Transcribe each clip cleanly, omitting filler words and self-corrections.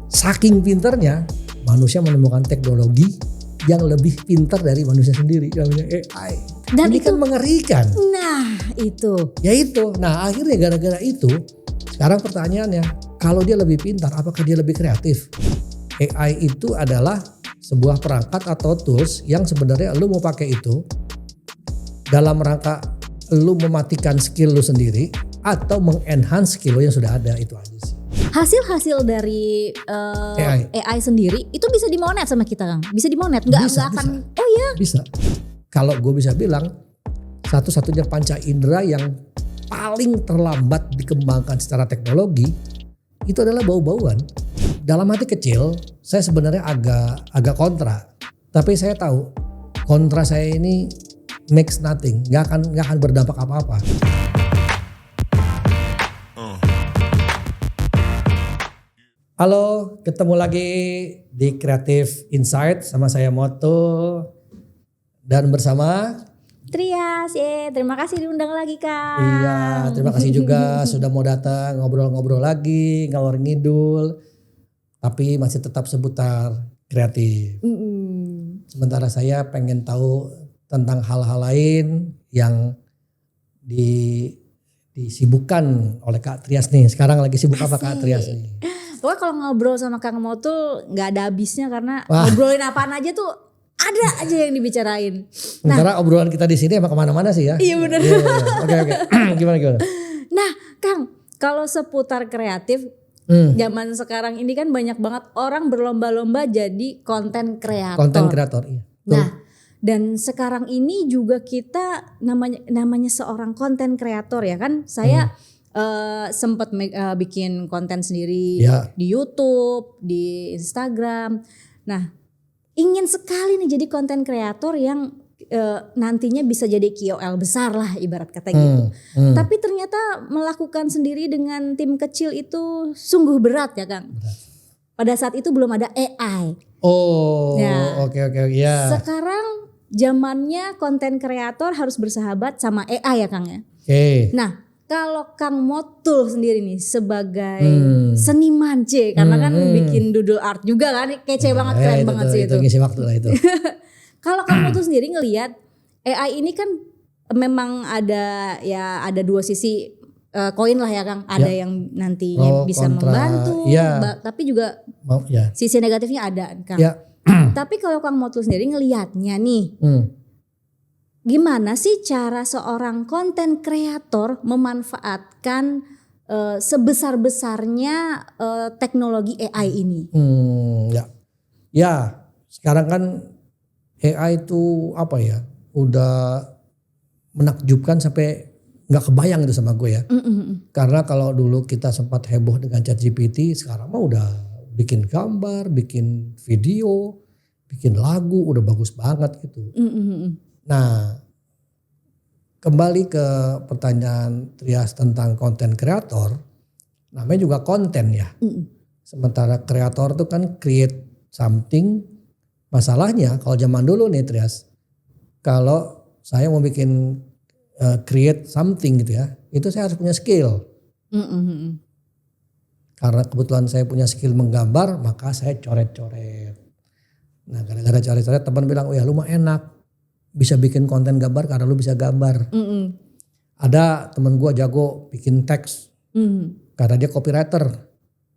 saking pinternya manusia menemukan teknologi yang lebih pintar dari manusia sendiri, namanya AI. Dan ini itu kan mengerikan. Nah itu. Ya itu. Nah akhirnya gara-gara itu sekarang pertanyaannya, kalau dia lebih pintar apakah dia lebih kreatif? AI itu adalah sebuah perangkat atau tools yang sebenarnya lu mau pakai itu dalam rangka lu mematikan skill lu sendiri atau mengenhance skill lu yang sudah ada, itu aja sih. Hasil-hasil dari AI sendiri itu bisa dimonet sama kita, Kang. Bisa dimonet, nggak akan. Oh ya. Bisa. Kalau gue bisa bilang satu-satunya panca indera yang paling terlambat dikembangkan secara teknologi itu adalah bau-bauan. Dalam hati kecil saya sebenarnya agak kontra, tapi saya tahu kontra saya ini makes nothing, nggak akan berdampak apa-apa. Halo, ketemu lagi di Creative Insight sama saya Moto dan bersama Trias. Terima kasih diundang lagi, Kang. Iya, terima kasih juga sudah mau datang ngobrol-ngobrol lagi, ngalor ngidul, tapi masih tetap seputar kreatif. Sementara saya pengen tahu tentang hal-hal lain yang disibukkan oleh Kak Trias nih. Sekarang lagi sibuk apa Kak Trias nih? Pokoknya kalau ngobrol sama Kang Mo tuh gak ada habisnya karena ngobrolin apaan aja tuh ada aja yang dibicarain. Sementara obrolan kita di sini emang kemana-mana sih ya. Iya benar. Oke. Gimana? Nah Kang, kalau seputar kreatif zaman sekarang ini kan banyak banget orang berlomba-lomba jadi konten kreator. Konten kreator, iya. Nah, dan sekarang ini juga kita namanya seorang konten kreator ya kan. Saya sempat bikin konten sendiri di YouTube, di Instagram. Nah, ingin sekali nih jadi konten kreator yang nantinya bisa jadi KOL besar lah ibarat kata gitu. Tapi ternyata melakukan sendiri dengan tim kecil itu sungguh berat ya Kang. Pada saat itu belum ada AI. Oh, oke. Ya. Sekarang zamannya konten kreator harus bersahabat sama AI ya Kang ya. Oke. Nah, kalau Kang Motul sendiri nih sebagai seniman karena kan bikin doodle art juga kan, kece banget, keren banget sih itu. Itu ngisi waktu lah itu. Kalau Kang Motul sendiri ngelihat AI ini kan memang ada dua sisi koin lah ya Kang. Ada yang nantinya bisa membantu, tapi juga sisi negatifnya ada Kang. Ya. Tapi kalau Kang Motul sendiri ngelihatnya nih. Gimana sih cara seorang konten kreator memanfaatkan sebesar-besarnya teknologi AI ini? Ya, sekarang kan AI itu apa ya? Udah menakjubkan sampai nggak kebayang itu sama gue ya. Karena kalau dulu kita sempat heboh dengan ChatGPT, sekarang mah udah bikin gambar, bikin video, bikin lagu, udah bagus banget gitu. Nah, kembali ke pertanyaan Trias tentang konten kreator, namanya juga konten ya. Sementara kreator itu kan create something. Masalahnya kalau zaman dulu nih Trias, kalau saya mau bikin create something gitu ya, itu saya harus punya skill. Karena kebetulan saya punya skill menggambar, maka saya coret-coret. Nah, gara-gara coret-coret teman bilang, "Oh ya lu mah enak. Bisa bikin konten gambar karena lu bisa gambar." Ada temen gue jago bikin teks karena dia copywriter.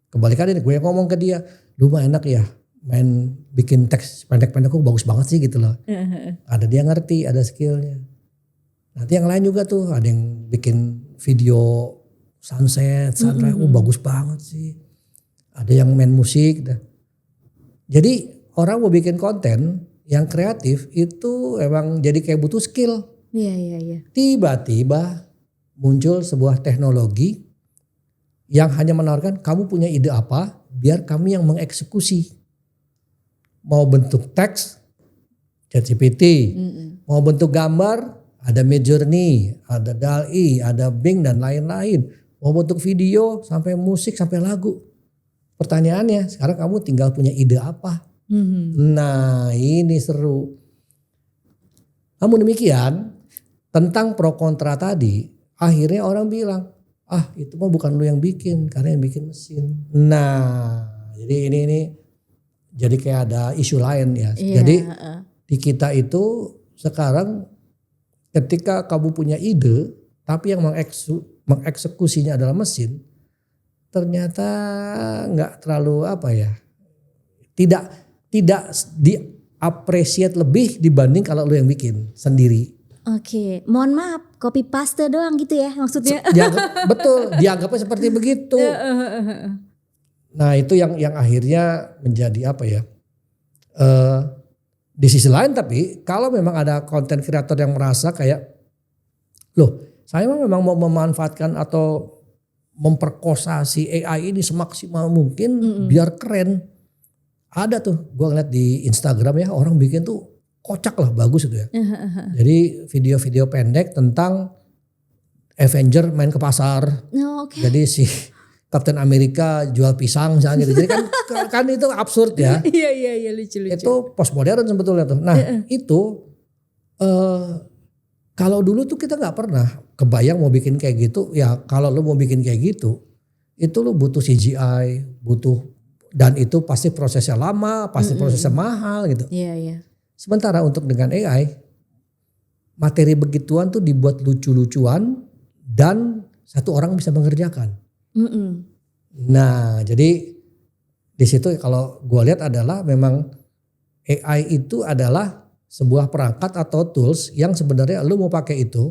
Kebalikannya gue yang ngomong ke dia, "Lu mah enak ya main bikin teks pendek-pendek kok bagus banget sih," gitu loh. Ada dia ngerti, ada skillnya. Nanti yang lain juga tuh, ada yang bikin video sunset, sunrise, bagus banget sih. Ada yang main musik. Jadi orang mau bikin konten yang kreatif itu emang jadi kayak butuh skill. Iya. Tiba-tiba muncul sebuah teknologi yang hanya menawarkan kamu punya ide apa, biar kami yang mengeksekusi. Mau bentuk teks, ChatGPT. Mau bentuk gambar, ada Midjourney, ada DALL-E, ada Bing dan lain-lain. Mau bentuk video, sampai musik, sampai lagu. Pertanyaannya, sekarang kamu tinggal punya ide apa? Nah ini seru. Namun demikian tentang pro kontra tadi, akhirnya orang bilang, itu mah bukan lu yang bikin, karena yang bikin mesin. Nah jadi Jadi ini jadi kayak ada isu lain ya. Jadi di kita itu sekarang ketika kamu punya ide tapi yang mengeksekusinya adalah mesin, ternyata nggak terlalu tidak diapresiat lebih dibanding kalau lu yang bikin sendiri. Oke, mohon maaf, copy paste doang gitu ya maksudnya. Betul, dianggapnya seperti begitu. Nah itu yang akhirnya menjadi di sisi lain, tapi kalau memang ada konten kreator yang merasa kayak, loh saya memang mau memanfaatkan atau memperkosa si AI ini semaksimal mungkin biar keren. Ada tuh gue ngeliat di Instagram ya, orang bikin tuh kocak lah, bagus itu ya. Jadi video-video pendek tentang Avenger main ke pasar. Jadi si Captain America jual pisang misalnya gitu. Jadi kan itu absurd ya. Iya lucu. Itu postmodern sebetulnya tuh. Nah itu kalau dulu tuh kita nggak pernah kebayang mau bikin kayak gitu. Ya kalau lu mau bikin kayak gitu, itu lu butuh CGI, dan itu pasti prosesnya lama, pasti prosesnya mahal gitu. Iya. Sementara untuk dengan AI, materi begituan tuh dibuat lucu-lucuan dan satu orang bisa mengerjakan. Nah jadi di situ kalau gue lihat adalah memang AI itu adalah sebuah perangkat atau tools yang sebenarnya lu mau pakai itu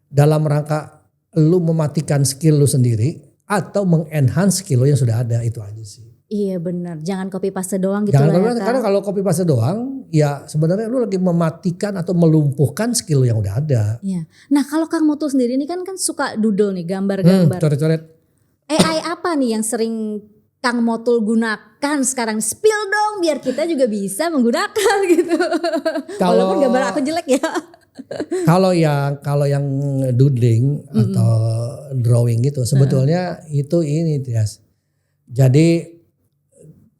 dalam rangka lu mematikan skill lu sendiri atau mengenhance skill yang sudah ada, itu aja sih. Iya benar, jangan copy paste doang gitu lah ya. Karena kalau copy paste doang ya sebenarnya lu lagi mematikan atau melumpuhkan skill yang udah ada. Iya. Nah kalau Kang Motul sendiri ini kan suka doodle nih, gambar-gambar. Coret-coret. AI apa nih yang sering Kang Motul gunakan sekarang? Spill dong biar kita juga bisa menggunakan gitu. Walaupun gambar aku jelek ya. Kalau yang doodling atau drawing gitu sebetulnya itu ini Tias. Jadi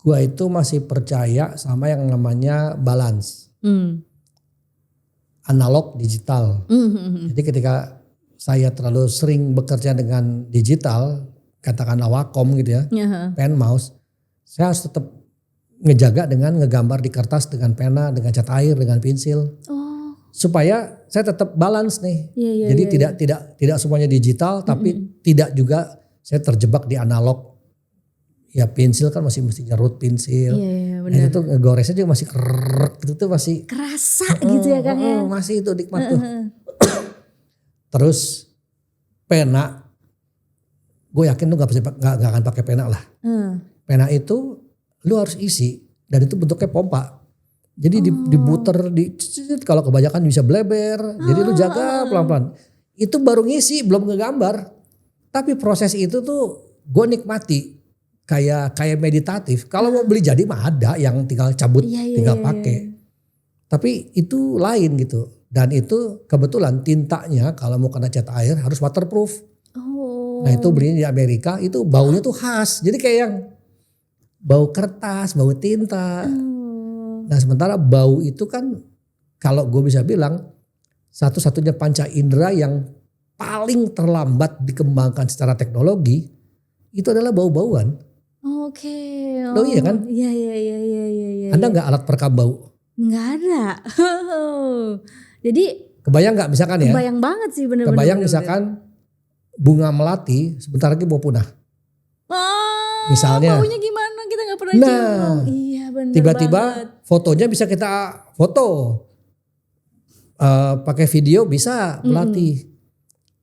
gua itu masih percaya sama yang namanya balance. Analog digital. Jadi ketika saya terlalu sering bekerja dengan digital, katakanlah Wacom gitu ya, pen mouse, saya harus tetap ngejaga dengan ngegambar di kertas dengan pena, dengan cat air, dengan pensil. Supaya saya tetap balance nih. Jadi tidak semuanya digital, tapi tidak juga saya terjebak di analog. Ya pensil kan masih mesti nyerut pensil. Nah, itu ngegoresnya juga masih kerek gitu tuh masih kerasa gitu ya Kang ya. Masih itu nikmat tuh. Terus pena, gue yakin lu nggak akan pakai pena lah. Pena itu lu harus isi dan itu bentuknya pompa. Jadi diputer, kalau kebanyakan bisa bleber. Jadi lu jaga pelan-pelan. Itu baru ngisi, belum ngegambar. Tapi proses itu tuh gue nikmati. Kayak meditatif. Kalau mau beli jadi mah ada yang tinggal cabut, tinggal pakai. Tapi itu lain gitu. Dan itu kebetulan tintanya kalau mau kena cat air harus waterproof. Nah itu belinya di Amerika, itu baunya tuh khas. Jadi kayak yang bau kertas, bau tinta. Nah sementara bau itu kan kalau gue bisa bilang satu-satunya panca indera yang paling terlambat dikembangkan secara teknologi itu adalah bau-bauan. Lo iya kan? Iya. Ada nggak alat perekam bau? Nggak ada. Jadi kebayang nggak misalkan ya? Kebayang banget sih bener-bener. Kebayang misalkan bunga melati sebentar lagi mau punah. Misalnya. Baunya gimana? Kita nggak pernah cium. Iya bener tiba-tiba banget. Fotonya bisa kita foto. Pakai video bisa melati.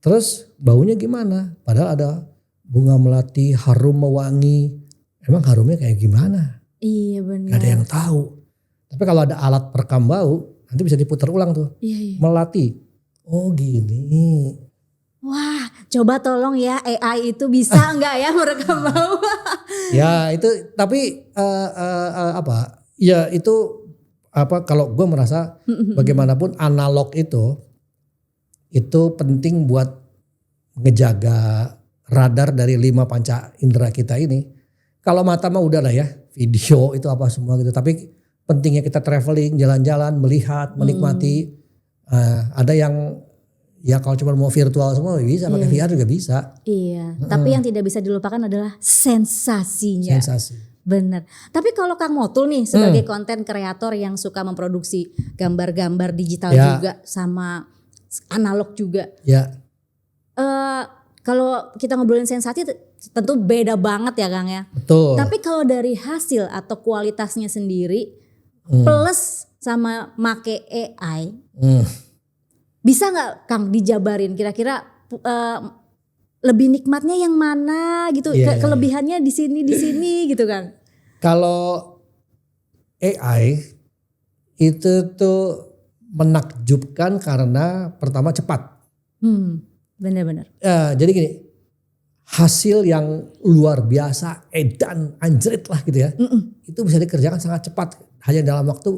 Terus baunya gimana? Padahal ada bunga melati harum mewangi. Emang harumnya kayak gimana? Iya benar. Gak ada yang tahu. Tapi kalau ada alat perekam bau, nanti bisa diputar ulang tuh. Iya. Melati. Oh gini. Wah, coba tolong ya AI itu bisa nggak ya merekam bau? Ya itu, tapi Ya itu kalau gue merasa bagaimanapun analog itu penting buat ngejaga radar dari 5 panca indera kita ini. Kalau mata mah udah lah ya, video itu apa semua gitu. Tapi pentingnya kita traveling, jalan-jalan, melihat, menikmati. Ada yang ya kalau cuma mau virtual semua bisa, pakai VR juga bisa. Iya, tapi yang tidak bisa dilupakan adalah sensasinya. Sensasi. Bener. Tapi kalau Kang Motul nih sebagai konten kreator yang suka memproduksi gambar-gambar digital juga sama analog juga. Ya. Kalau kita ngobrolin sensasi tentu beda banget ya Kang ya. Betul. Tapi kalau dari hasil atau kualitasnya sendiri plus sama make AI, bisa nggak Kang dijabarin kira-kira lebih nikmatnya yang mana gitu, kelebihannya di sini gitu Kang? Kalau AI itu tuh menakjubkan karena pertama cepat. Benar-benar. Jadi gini, hasil yang luar biasa, edan, anjrit lah gitu ya, itu bisa dikerjakan sangat cepat, hanya dalam waktu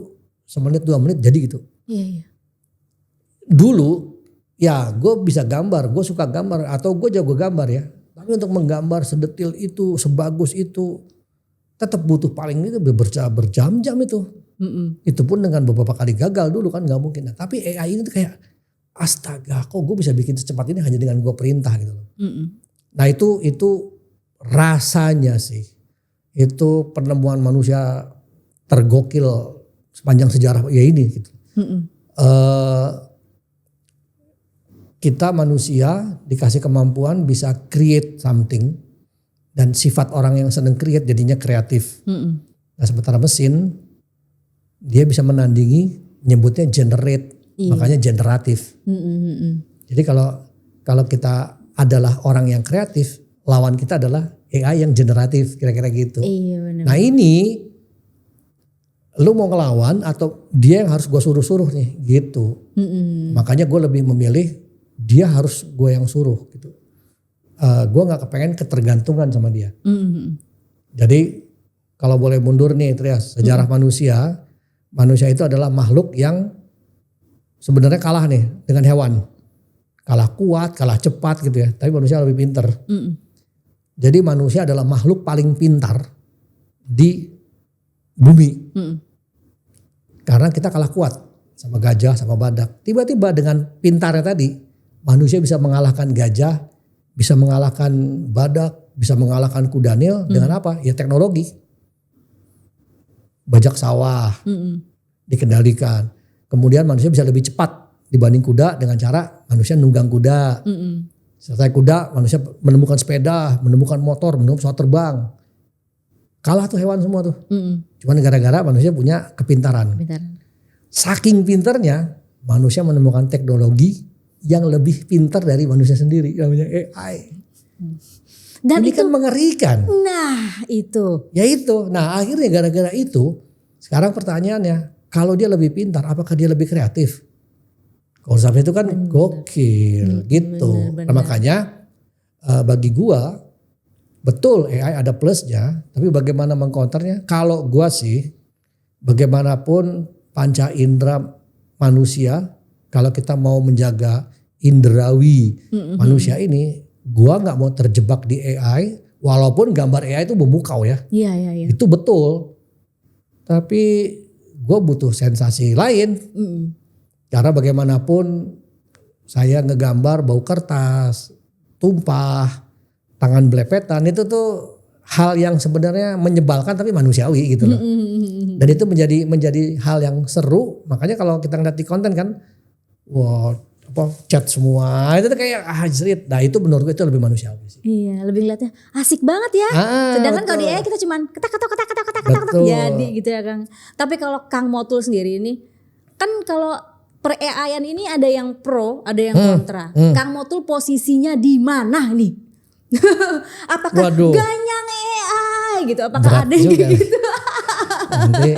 1 menit 2 menit jadi gitu. Iya. Dulu ya gue bisa gambar, gue suka gambar atau gue jago gambar ya. Tapi untuk menggambar sedetil itu, sebagus itu tetap butuh paling itu berjam-jam itu. Itu pun dengan beberapa kali gagal dulu kan nggak mungkin. Nah, tapi AI ini tuh kayak astaga kok gue bisa bikin secepat ini hanya dengan gue perintah gitu loh. Nah itu rasanya sih. Itu penemuan manusia tergokil sepanjang sejarah ya ini gitu. Kita manusia dikasih kemampuan bisa create something dan sifat orang yang seneng create jadinya kreatif. Nah sementara mesin dia bisa menandingi, nyebutnya generate, makanya generatif. Jadi kalau kita adalah orang yang kreatif, lawan kita adalah AI yang generatif, kira-kira gitu. Nah ini lu mau ngelawan atau dia yang harus gue suruh-suruh nih gitu. Makanya gue lebih memilih dia harus gue yang suruh gitu. Gue gak kepengen ketergantungan sama dia. Jadi kalau boleh mundur nih Trias, sejarah manusia itu adalah makhluk yang sebenarnya kalah nih dengan hewan. Kalah kuat, kalah cepat gitu ya, tapi manusia lebih pintar. Jadi manusia adalah makhluk paling pintar di bumi. Karena kita kalah kuat sama gajah, sama badak. Tiba-tiba dengan pintarnya tadi, manusia bisa mengalahkan gajah, bisa mengalahkan badak, bisa mengalahkan kuda nil dengan apa? Ya teknologi. Bajak sawah dikendalikan. Kemudian manusia bisa lebih cepat dibanding kuda dengan cara manusia nunggang kuda. Selesai kuda, manusia menemukan sepeda, menemukan motor, menemukan pesawat terbang. Kalah tuh hewan semua tuh. Cuman gara-gara manusia punya kepintaran. Saking pintarnya, manusia menemukan teknologi yang lebih pintar dari manusia sendiri, namanya AI. Dan ini itu kan mengerikan. Nah itu. Ya itu. Nah akhirnya gara-gara itu, sekarang pertanyaannya, kalau dia lebih pintar, apakah dia lebih kreatif? Konsepnya itu kan gokil gitu. Nah, makanya bagi gua, betul AI ada plusnya, tapi bagaimana mengcounternya? Kalau gua sih, bagaimanapun panca indera manusia, kalau kita mau menjaga indrawi manusia ini, gua nggak mau terjebak di AI, walaupun gambar AI itu memukau ya. Iya. Itu betul. Tapi gua butuh sensasi lain. Karena bagaimanapun saya ngegambar bau kertas, tumpah, tangan belepetan, itu tuh hal yang sebenarnya menyebalkan tapi manusiawi gitu loh. Dan itu menjadi hal yang seru. Makanya kalau kita ngeliat di konten kan, chat semua itu tuh kayak jerit. Nah itu menurut gue itu lebih manusiawi sih. Iya, lebih ngeliatnya asik banget ya. Sedangkan kalau di AI kita cuman ketak jadi gitu ya Kang. Tapi kalau Kang Motul sendiri ini kan kalau per AI-an ini ada yang pro, ada yang kontra. Kang Motul posisinya di mana nih? Apakah ganyang AI gitu? Apakah berat ada yang gitu? Nanti,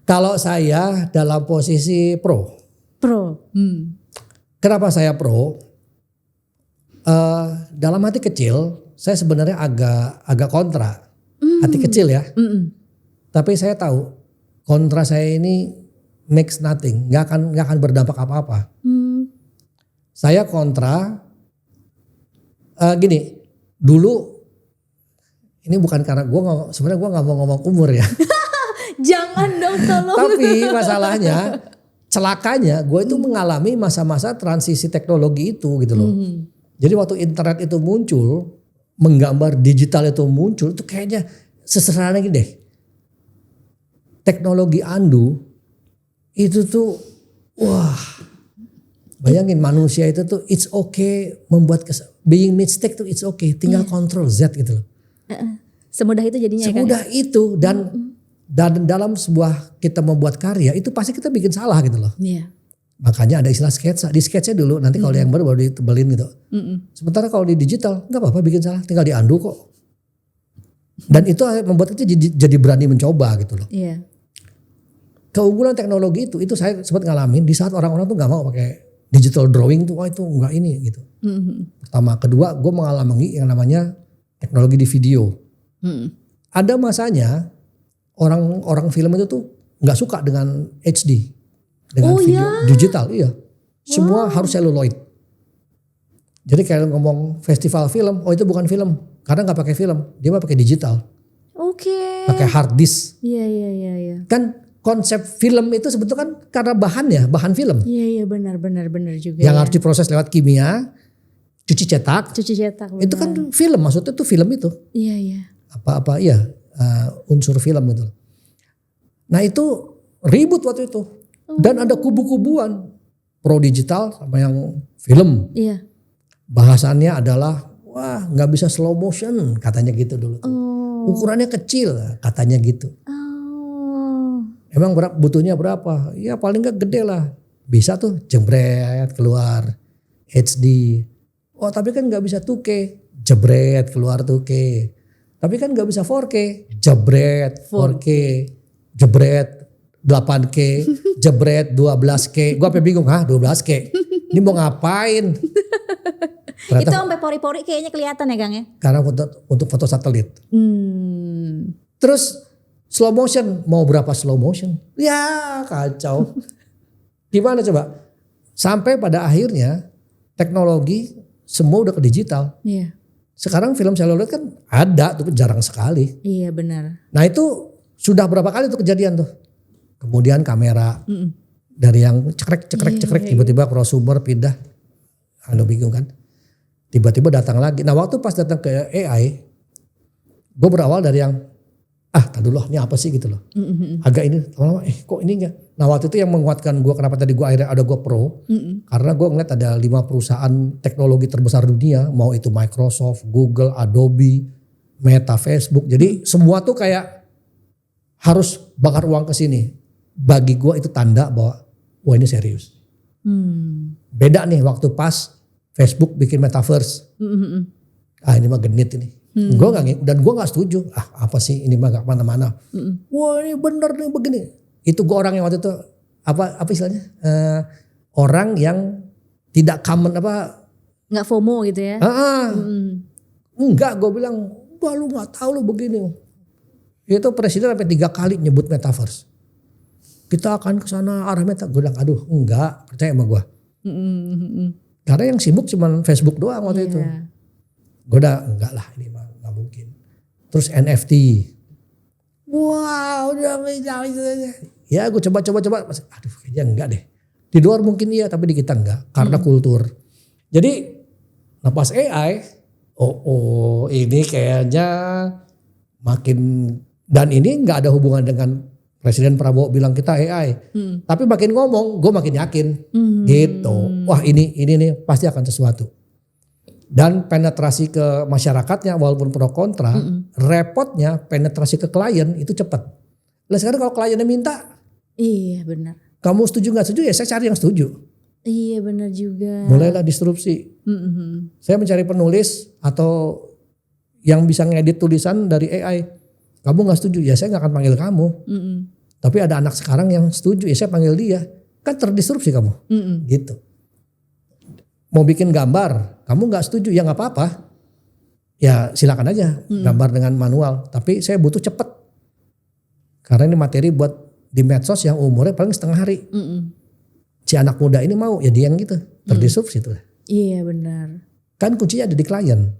kalau saya dalam posisi pro. Kenapa saya pro? Dalam hati kecil, saya sebenarnya agak kontra. Hati kecil ya. Tapi saya tahu kontra saya ini makes nothing, nggak akan berdampak apa-apa. Saya kontra gini, dulu ini bukan karena sebenarnya gue nggak mau ngomong umur ya. Jangan dong tolong. Tapi masalahnya, celakanya gue itu mengalami masa-masa transisi teknologi itu gitu loh. Jadi waktu internet itu muncul, menggambar digital itu muncul, itu kayaknya sesederhana gini deh. Teknologi Andu itu tuh wah, bayangin manusia itu tuh it's okay membuat being mistake tuh it's okay, tinggal control Z gitu loh. Semudah itu jadinya. Semudah itu dan dalam sebuah kita membuat karya itu pasti kita bikin salah gitu loh. Iya. Makanya ada istilah sketsa, di sketsa dulu nanti kalau yang baru ditebelin gitu. Sementara kalau di digital nggak apa-apa bikin salah, tinggal diandu kok. Dan itu membuat kita jadi berani mencoba gitu loh. Iya. Keunggulan teknologi itu saya sempat ngalamin di saat orang-orang tuh nggak mau pakai digital drawing tuh, wah itu nggak ini gitu. Pertama, kedua gue mengalami yang namanya teknologi di video. Ada masanya orang film itu tuh nggak suka dengan HD, dengan video digital, iya. Semua harus celluloid. Jadi kayak ngomong festival film, oh itu bukan film karena nggak pakai film, dia mah pakai digital. Oke. Pakai hard disk. Iya. Kan konsep film itu sebetulnya kan karena bahan film. Iya benar juga. Yang harus diproses lewat kimia, cuci cetak. Benar. Itu kan film, maksudnya itu film itu. Iya. Apa unsur film gitu. Nah itu ribut waktu itu. Dan ada kubu-kubuan pro digital sama yang film. Iya. Bahasannya adalah wah nggak bisa slow motion katanya gitu dulu. Ukurannya kecil katanya gitu. Emang butuhnya berapa? Ya paling gak gede lah. Bisa tuh jebret keluar HD. Oh tapi kan gak bisa 2K. Jebret keluar 2K. Tapi kan gak bisa 4K. Jebret 4K. Jebret 8K. Jebret 12K. Gue sampai bingung, 12K? Ini mau ngapain? Ternyata, itu sampai pori-pori kayaknya kelihatan ya Kang ya? Karena untuk foto satelit. Terus slow motion, mau berapa slow motion? Ya kacau. Gimana coba? Sampai pada akhirnya teknologi semua udah ke digital. Iya. Sekarang film seluloid kan ada, tapi jarang sekali. Iya benar. Nah itu sudah berapa kali tuh kejadian tuh. Kemudian kamera dari yang cekrek tiba-tiba prosumer pindah. Anda bingung kan? Tiba-tiba datang lagi. Nah waktu pas datang ke AI, gue berawal dari yang tadi dulu ini apa sih gitu loh. Agak ini lama-lama kok ini enggak. Nah waktu itu yang menguatkan gue kenapa tadi gue akhirnya ada GoPro. Karena gue ngeliat ada 5 perusahaan teknologi terbesar dunia. Mau itu Microsoft, Google, Adobe, Meta, Facebook. Jadi semua tuh kayak harus bakar uang ke sini. Bagi gue itu tanda bahwa wah ini serius. Beda nih waktu pas Facebook bikin metaverse. Ini mah genit ini. Dan gue gak setuju. Apa sih ini mah gak mana-mana. Wah ini bener nih begini. Itu gue orang yang waktu itu apa istilahnya? Orang yang tidak common nggak FOMO gitu ya? Enggak, gue bilang, wah lu gak tahu lu begini. Itu presiden sampai 3 kali nyebut metaverse. Kita akan ke sana arah meta. Gue bilang, aduh enggak, percaya sama gue. Karena yang sibuk cuma Facebook doang waktu itu. Gue udah enggak lah ini mah gak mungkin. Terus NFT. Wow udah ya gue coba. Aduh kayaknya enggak deh. Di luar mungkin iya tapi di kita enggak. Karena kultur. Jadi pas AI. Ini kayaknya makin. Dan ini gak ada hubungan dengan Presiden Prabowo bilang kita AI. Tapi makin ngomong gue makin yakin. Gitu. Wah ini nih pasti akan sesuatu. Dan penetrasi ke masyarakatnya walaupun pro kontra, repotnya penetrasi ke klien itu cepat. Lah sekarang kalau kliennya minta, iya benar. Kamu setuju nggak setuju ya saya cari yang setuju. Iya benar juga. Mulailah disrupsi. Saya mencari penulis atau yang bisa ngedit tulisan dari AI. Kamu nggak setuju ya saya nggak akan panggil kamu. Tapi ada anak sekarang yang setuju ya saya panggil dia. Kan terdisrupsi kamu. Gitu. Mau bikin gambar, kamu nggak setuju ya nggak apa-apa, ya silakan aja gambar dengan manual. Tapi saya butuh cepet, karena ini materi buat di medsos yang umurnya paling setengah hari. Si anak muda ini mau ya dia yang gitu terdisrupsi itu. Iya benar. Kan kuncinya ada di klien.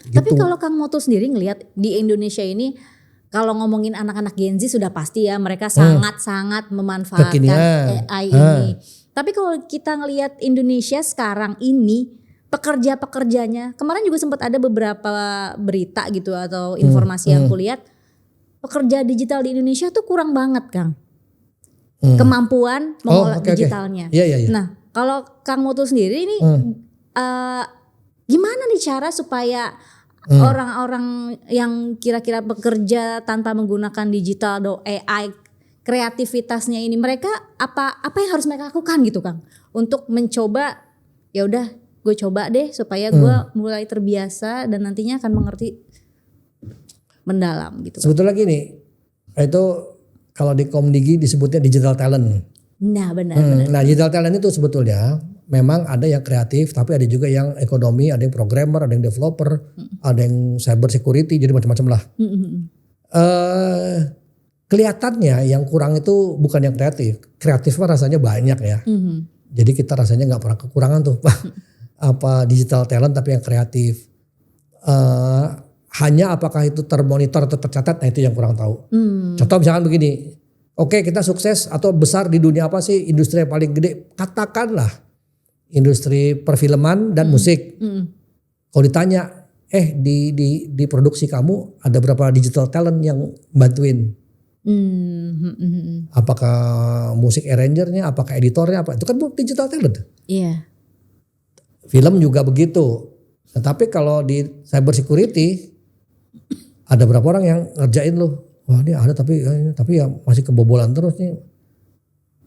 Gitu. Tapi kalau Kang Moto sendiri ngelihat di Indonesia ini, kalau ngomongin anak-anak Gen Z sudah pasti ya mereka sangat-sangat memanfaatkan kekinian. AI ini. Tapi kalau kita ngelihat Indonesia sekarang ini pekerja-pekerjanya, kemarin juga sempat ada beberapa berita gitu atau informasi yang kulihat pekerja digital di Indonesia tuh kurang banget Kang. Kemampuan mengolah digitalnya. Iya. Nah, kalau Kang Muthu sendiri ini gimana nih cara supaya orang-orang yang kira-kira bekerja tanpa menggunakan digital atau AI, kreativitasnya ini mereka apa yang harus mereka lakukan gitu Kang untuk mencoba, ya udah gue coba deh supaya gue mulai terbiasa dan nantinya akan mengerti mendalam gitu. Sebetulnya gini, itu kalau di Komdigi disebutnya digital talent. Nah benar. Nah digital talent itu sebetulnya memang ada yang kreatif, tapi ada juga yang ekonomi, ada yang programmer, ada yang developer, ada yang cyber security, jadi macam-macam lah. Kelihatannya yang kurang itu bukan yang kreatif. Kreatif mah rasanya banyak ya. Jadi kita rasanya nggak pernah kekurangan tuh apa digital talent tapi yang kreatif. Hanya apakah itu termonitor atau tercatat, nah itu yang kurang tahu. Contoh misalkan begini, oke kita sukses atau besar di dunia apa sih industri yang paling gede? Katakanlah industri perfilman dan musik. Kalau ditanya, di produksi kamu ada berapa digital talent yang bantuin? Apakah musik arrangernya, apakah editornya, apa itu kan digital talent. Iya. Film juga begitu. Nah, tapi kalau di cyber security ada berapa orang yang ngerjain lo? Wah ini ada tapi ya masih kebobolan terus nih.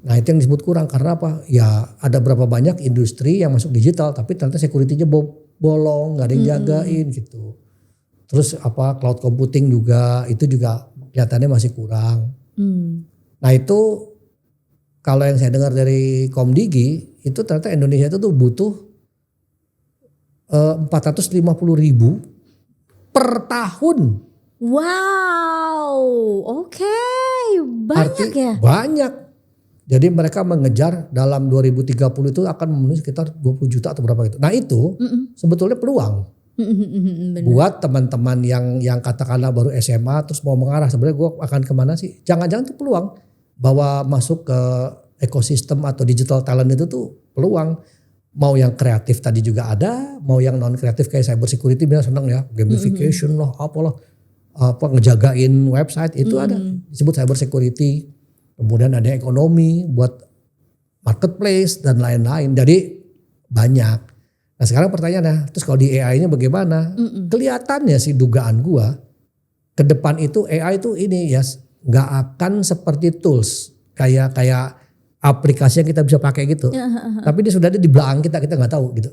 Nah itu yang disebut kurang karena apa? Ya ada berapa banyak industri yang masuk digital tapi ternyata security-nya bolong, nggak ada yang jagain gitu. Terus apa cloud computing juga itu juga kelihatannya masih kurang. Nah itu kalau yang saya dengar dari Komdigi itu ternyata Indonesia itu tuh butuh 450.000 per tahun. Wow, oke, banyak ya? Banyak. Jadi mereka mengejar dalam 2030 itu akan memenuhi sekitar 20 juta atau berapa gitu. Nah itu sebetulnya peluang. Buat teman-teman yang katakanlah baru SMA terus mau mengarah sebenarnya gue akan kemana sih? Jangan-jangan itu peluang bahwa masuk ke ekosistem atau digital talent itu tuh peluang. Mau yang kreatif tadi juga ada, mau yang non kreatif kayak cyber security biasa seneng ya, gamification lah, apalah, ngejagain website itu ada disebut cyber security. Kemudian ada ekonomi buat marketplace dan lain-lain. Jadi banyak. Nah sekarang pertanyaannya, terus kalau di AI-nya bagaimana? Kelihatannya sih dugaan gua ke depan itu AI itu ini ya nggak akan seperti tools kayak aplikasi yang kita bisa pakai gitu. Tapi dia sudah ada di belakang kita nggak tahu gitu.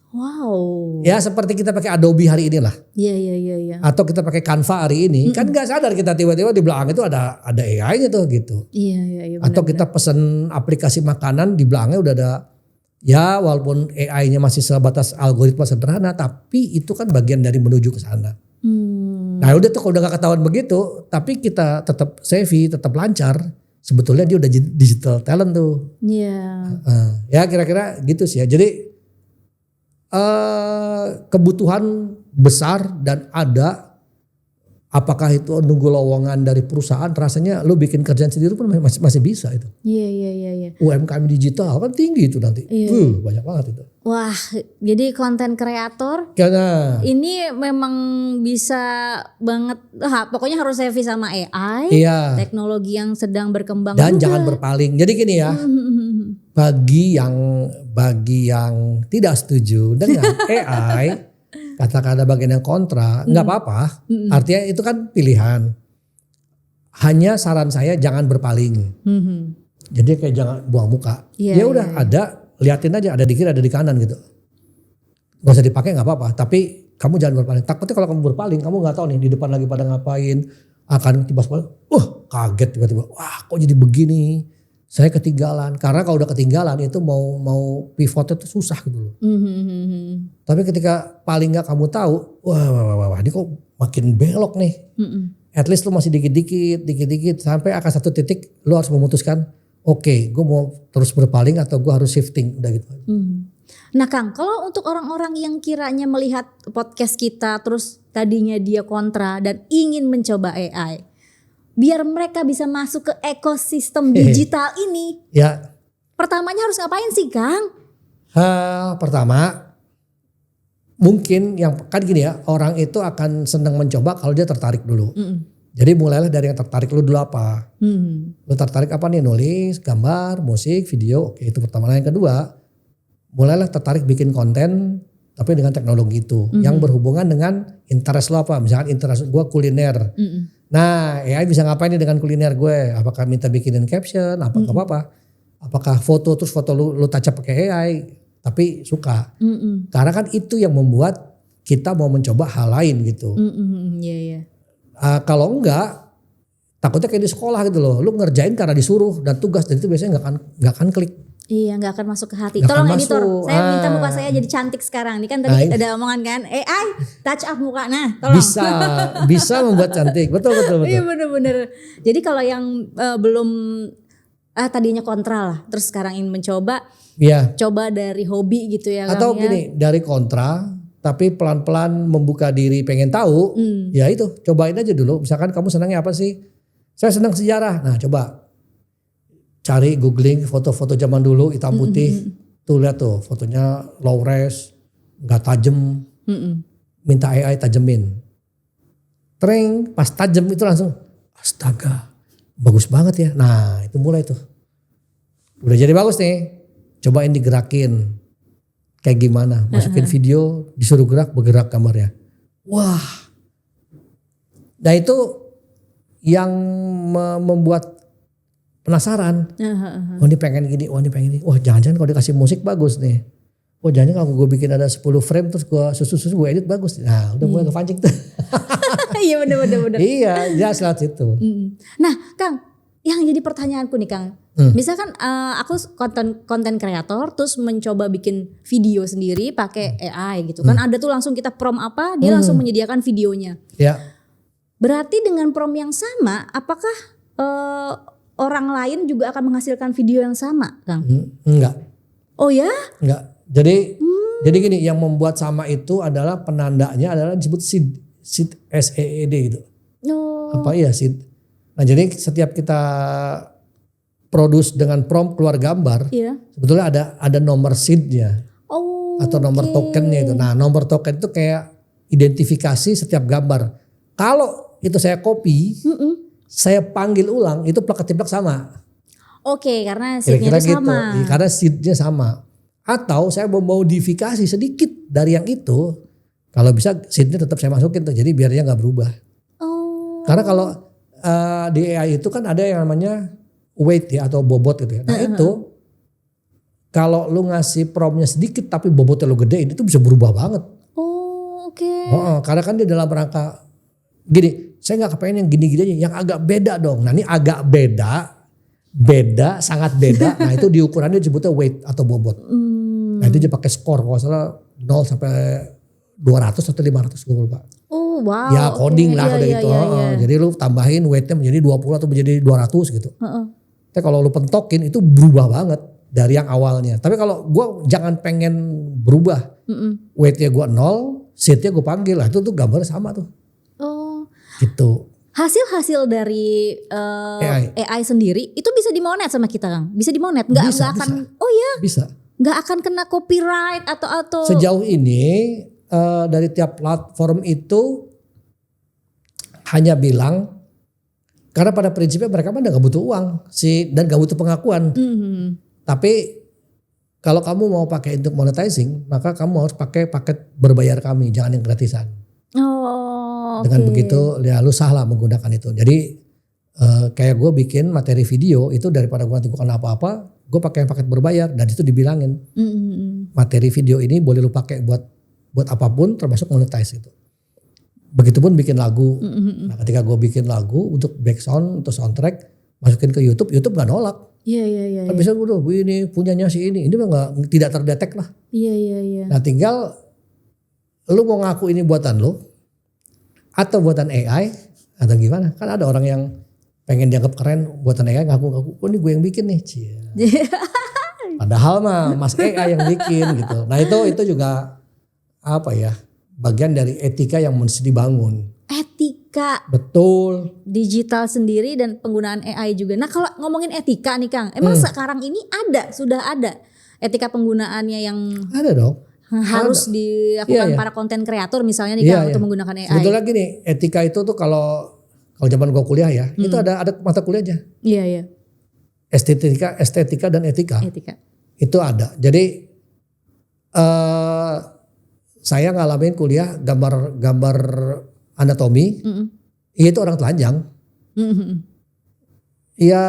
Wow. Ya seperti kita pakai Adobe hari ini lah. Iya. Atau kita pakai Canva hari ini, kan nggak sadar kita tiba-tiba di belakang itu ada AI-nya tuh gitu. Iya. Atau kita pesen aplikasi makanan di belakangnya udah ada. Ya walaupun AI-nya masih sebatas algoritma sederhana, tapi itu kan bagian dari menuju ke sana. Nah udah tuh kalau udah gak ketahuan begitu, tapi kita tetap savvy, tetap lancar. Sebetulnya dia udah digital talent tuh. Iya. Ya kira-kira gitu sih ya. Jadi kebutuhan besar dan ada. Apakah itu nunggu lowongan dari perusahaan? Rasanya lu bikin kerjaan sendiri pun masih bisa itu. Iya. UMKM digital kan tinggi itu nanti. Iya. Banyak banget itu. Wah, jadi konten kreator ini memang bisa banget. Pokoknya harus savvy sama AI. Iya. Teknologi yang sedang berkembang. Dan juga. jangan berpaling. Jadi gini ya. Bagi yang tidak setuju dengan AI. Kata-kata bagian yang kontra, nggak apa-apa. Artinya itu kan pilihan. Hanya saran saya jangan berpaling. Jadi kayak jangan buang muka. Ya udah ada, liatin aja ada di kiri ada di kanan gitu. Gak usah dipakai nggak apa-apa. Tapi kamu jangan berpaling. Takutnya kalau kamu berpaling, kamu nggak tahu nih di depan lagi pada ngapain. Akan tiba-tiba, kaget tiba-tiba. Wah kok jadi begini. Saya ketinggalan. Karena kalau udah ketinggalan itu mau pivotnya tuh susah gitu loh. Tapi ketika paling gak kamu tahu, wah ini kok makin belok nih. At least lu masih dikit-dikit sampai akan satu titik lu harus memutuskan, oke, gue mau terus berpaling atau gue harus shifting udah gitu. Nah Kang, kalau untuk orang-orang yang kiranya melihat podcast kita terus tadinya dia kontra dan ingin mencoba AI, biar mereka bisa masuk ke ekosistem digital ini. Ya. Pertamanya harus ngapain sih Kang? Pertama mungkin yang kan gini ya, orang itu akan senang mencoba kalau dia tertarik dulu. Jadi mulailah dari yang tertarik lu dulu apa. Lu tertarik apa nih? Nulis, gambar, musik, video. Oke, itu pertama. Nah, yang kedua, mulailah tertarik bikin konten tapi dengan teknologi itu. Yang berhubungan dengan interest lu apa. Misalkan interest gue kuliner. Nah, AI bisa ngapain nih dengan kuliner gue? Apakah minta bikinin caption? Apa-apa. Apakah foto terus foto lu touch up pakai AI? Tapi suka. Karena kan itu yang membuat kita mau mencoba hal lain gitu. Kalau enggak, takutnya kayak di sekolah gitu loh. Lu ngerjain karena disuruh dan tugas, dan itu biasanya nggak akan klik. Iya, nggak akan masuk ke hati. Tolong editor, saya minta muka saya jadi cantik sekarang. Ini kan tadi ada omongan kan, AI touch up muka. Nah, tolong. Bisa membuat cantik. Betul. Iya bener-bener. Jadi kalau yang belum tadinya kontra lah, terus sekarang ingin mencoba, coba dari hobi gitu ya. Atau gini, dari kontra tapi pelan-pelan membuka diri pengen tahu, ya itu cobain aja dulu. Misalkan kamu senangnya apa sih? Saya senang sejarah. Nah, coba cari googling foto-foto zaman dulu hitam putih. Tuh lihat tuh fotonya low res, nggak tajem. Minta AI tajemin. Treng, pas tajem itu langsung astaga, bagus banget ya. Nah, itu mulai tuh. Udah jadi bagus nih. Cobain digerakin. Kayak gimana, masukin video, disuruh bergerak gambarnya. Wah. Nah itu yang membuat penasaran. Oh ini pengen gini, oh ini pengen gini. Wah jangan-jangan kalau dikasih musik bagus nih. Oh jangan kalau gue bikin ada 10 frame terus gue susun gue edit bagus. Nah udah mulai kepancing tuh. Iya bener. Iya jelas lewat situ. Nah Kang, yang jadi pertanyaanku nih Kang. Misalkan aku konten kreator terus mencoba bikin video sendiri pakai AI gitu kan. Ada tuh langsung kita prompt apa, dia langsung menyediakan videonya. Ya. Berarti dengan prompt yang sama, apakah orang lain juga akan menghasilkan video yang sama, Kang? Enggak. Oh ya? Enggak. Jadi gini, yang membuat sama itu adalah penandanya adalah disebut seed SEED gitu. Apa ya seed? Nah jadi setiap kita produce dengan prompt keluar gambar, sebetulnya ada nomor seednya atau nomor tokennya itu. Nah nomor token itu kayak identifikasi setiap gambar. Kalau itu saya copy, saya panggil ulang, itu plak ketiplak sama. Oke, karena seednya sama. Gitu. Karena seednya sama. Atau saya mau modifikasi sedikit dari yang itu, kalau bisa seednya tetap saya masukin tuh, jadi biar dia nggak berubah. Karena kalau di AI itu kan ada yang namanya weight ya atau bobot gitu ya. Nah itu kalau lu ngasih promptnya sedikit tapi bobotnya lu gedein itu bisa berubah banget. Karena kan dia dalam rangka gini, saya nggak kepengen yang gini-gini aja, yang agak beda dong. Nah ini agak beda, sangat beda. Nah itu di ukurannya disebutnya weight atau bobot. Nah itu dia pakai skor, kalau salah 0 sampai 200 atau 500 gue lupa. Oh wow. Ya coding lah udah gitu. Jadi lu tambahin weightnya menjadi 20 atau menjadi 200 gitu. Tapi kalau lu pentokin itu berubah banget dari yang awalnya. Tapi kalau gue jangan pengen berubah, weightnya gue 0, seatnya gue panggil lah, itu tuh gambarnya sama tuh. Gitu. Hasil dari AI sendiri itu bisa dimonet sama kita Kang? Bisa dimonet? Nggak akan? Bisa. Oh ya? Bisa. Nggak akan kena copyright atau? Sejauh ini dari tiap platform itu hanya bilang, karena pada prinsipnya mereka mah gak butuh uang dan gak butuh pengakuan. Tapi kalau kamu mau pakai untuk monetizing, maka kamu harus pakai paket berbayar kami, jangan yang gratisan. Dengan begitu ya lu sah lah menggunakan itu. Jadi kayak gue bikin materi video itu daripada gue nanti bukan apa-apa, gue pakai paket berbayar dan itu dibilangin materi video ini boleh lu pakai buat apapun termasuk monetize gitu. Begitupun bikin lagu. Nah ketika gue bikin lagu untuk background, untuk soundtrack, masukin ke YouTube gak nolak. Iya. Kan bisa udah ini punyanya si ini mah tidak terdetek lah. Iya. Nah tinggal lu mau ngaku ini buatan lu atau buatan AI atau gimana? Kan ada orang yang pengen dianggap keren buatan AI ngaku-ngaku, oh ini gue yang bikin nih. Padahal mah Mas AI yang bikin gitu. Nah itu juga apa ya? Bagian dari etika yang mesti dibangun. Etika. Betul. Digital sendiri dan penggunaan AI juga. Nah kalau ngomongin etika nih Kang, emang sekarang ini sudah ada etika penggunaannya yang ada dong. Harus dilakukan para konten kreator misalnya nih Kang untuk menggunakan AI. Sebetulnya gini, etika itu tuh kalau Kalau zaman gue kuliah ya, itu ada mata kuliahnya. Iya, iya. Estetika dan etika. Itu ada. Jadi saya ngalamin kuliah gambar anatomi. Itu orang telanjang. Ya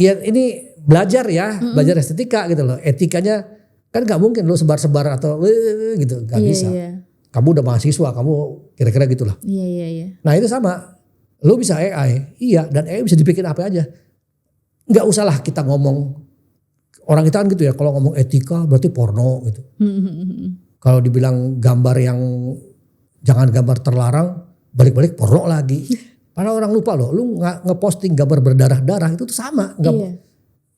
ini belajar ya, belajar estetika gitu loh. Etikanya kan nggak mungkin lo sebar-sebar atau gitu, nggak bisa. Iya. Kamu udah mahasiswa, kamu kira-kira gitulah. Iya. Nah itu sama. Lo bisa AI, iya, dan AI bisa dibikin apa aja. Nggak usahlah kita ngomong, orang kita kan gitu ya, kalau ngomong etika berarti porno gitu. Kalau dibilang gambar yang jangan gambar terlarang, balik-balik porno lagi. Padahal orang lupa loh, lu ngeposting gambar berdarah-darah itu tuh sama. Iya.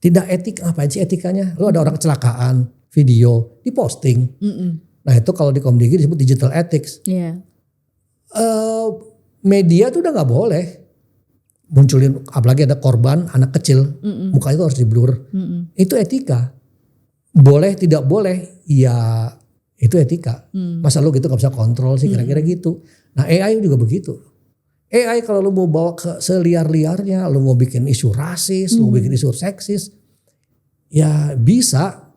Tidak etik, apa sih etikanya? Lu ada orang kecelakaan, video, diposting. Nah itu kalau di Komdigi disebut digital ethics. Iya. Media tuh udah gak boleh munculin, apalagi ada korban anak kecil, mukanya itu harus di-blur. Itu etika. Boleh tidak boleh, ya itu etika. Masa lu gitu gak bisa kontrol sih, kira-kira gitu. Nah AI juga begitu. AI kalau lu mau bawa ke seliar-liarnya, lu mau bikin isu rasis, lu mau bikin isu seksis, ya bisa.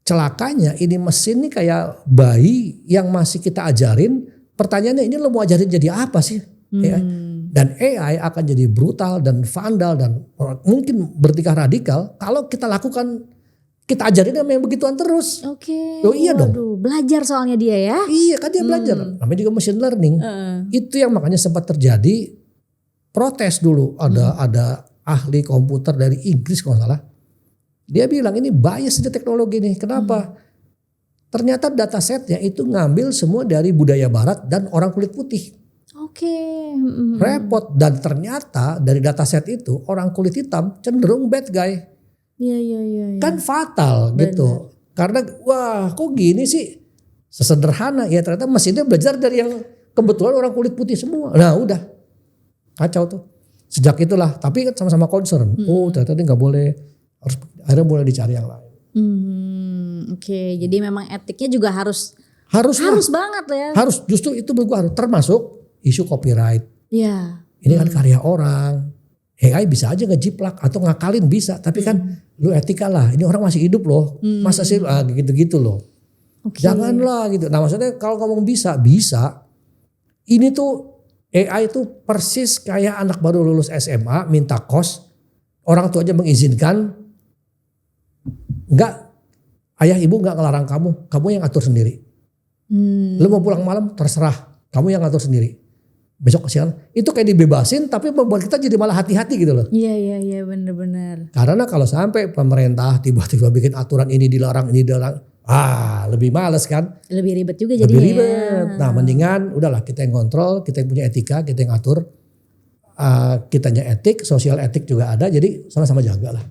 Celakanya ini mesin nih kayak bayi yang masih kita ajarin. Pertanyaannya ini lu mau ajarin jadi apa sih? AI. Dan AI akan jadi brutal dan vandal dan mungkin bertingkah radikal kalau kita lakukan, kita ajarin yang begituan terus. Oke. Loh iya dong. Belajar soalnya dia ya. Iya kan dia belajar. Namanya juga machine learning. Itu yang makanya sempat terjadi protes dulu. Ada ahli komputer dari Inggris kalau salah. Dia bilang ini bias di teknologi nih. Kenapa? Ternyata datasetnya itu ngambil semua dari budaya barat dan orang kulit putih. Oke. Repot. Dan ternyata dari dataset itu orang kulit hitam cenderung bad guy. Iya. Kan fatal. Bener. Gitu. Karena wah kok gini sih. Sesederhana. Ya ternyata mesinnya belajar dari yang kebetulan orang kulit putih semua. Nah udah. Kacau tuh. Sejak itulah. Tapi kan sama-sama concern. Oh ternyata ini gak boleh. Akhirnya mulai dicari yang lain. Oke. Jadi memang etiknya juga harus banget ya. Harus. Justru itu menurut gue harus. Termasuk isu copyright. Iya. Ini kan karya orang. AI bisa aja ngejiplak atau ngakalin bisa. Tapi kan lu etika lah. Ini orang masih hidup loh. Masa sih gitu-gitu loh. Okay. Janganlah gitu. Nah maksudnya kalau ngomong bisa. Ini tuh AI tuh persis kayak anak baru lulus SMA minta kos. Orang tua aja mengizinkan. Enggak. Ayah ibu enggak ngelarang kamu. Kamu yang atur sendiri. Lu mau pulang malam terserah. Kamu yang atur sendiri. Besok kesian. Itu kayak dibebasin tapi membuat kita jadi malah hati-hati gitu loh. Iya benar. Karena kalau sampai pemerintah tiba-tiba bikin aturan ini dilarang. Lebih males kan. Lebih ribet juga jadinya. Lebih ribet. Nah mendingan udahlah kita yang kontrol. Kita yang punya etika. Kita yang atur. Kitanya etik. Sosial etik juga ada. Jadi sama-sama jaga lah.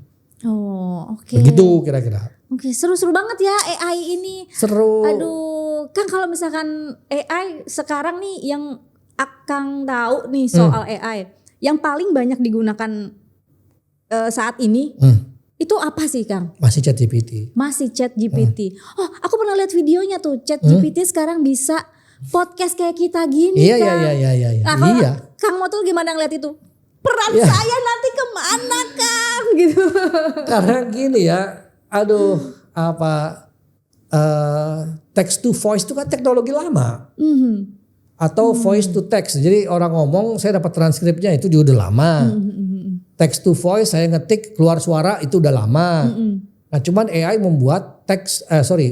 Oh oke. Begitu kira-kira. Oke, seru-seru banget ya AI ini. Seru. Aduh, kan kalau misalkan AI sekarang nih yang Akang tahu nih soal AI, yang paling banyak digunakan saat ini itu apa sih Kang? Masih ChatGPT. Masih ChatGPT. Oh, aku pernah lihat videonya tuh. ChatGPT sekarang bisa podcast kayak kita gini. Iya. Nah, iya. Kang mau tuh gimana ngeliat itu? Peran saya nanti kemana Kang? Gitu. Karena gini ya. Text to voice itu kan teknologi lama. Atau voice to text. Jadi orang ngomong saya dapat transkripnya itu juga udah lama. Text to voice saya ngetik keluar suara itu udah lama. Nah cuman AI membuat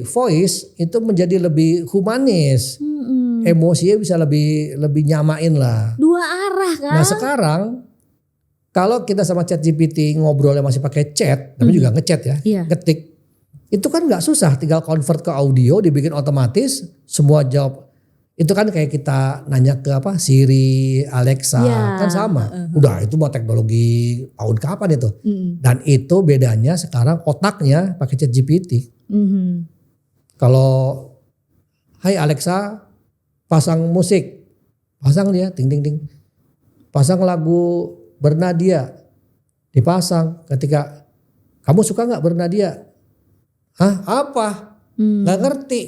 voice itu menjadi lebih humanis. Emosinya bisa lebih nyamain lah. Dua arah kan. Nah sekarang kalau kita sama ChatGPT ngobrolnya masih pakai chat, tapi juga ngechat ya, ngetik. Itu kan nggak susah, tinggal convert ke audio, dibikin otomatis, semua jawab. Itu kan kayak kita nanya ke Siri, Alexa, kan sama. Udah itu mau teknologi tahun kapan itu. Dan itu bedanya sekarang otaknya pakai ChatGPT. Kalau, hai Alexa, pasang musik, pasang dia, ting ting ting, pasang lagu bernadia, dipasang. Ketika kamu suka nggak bernadia? Hah apa? Nggak ngerti.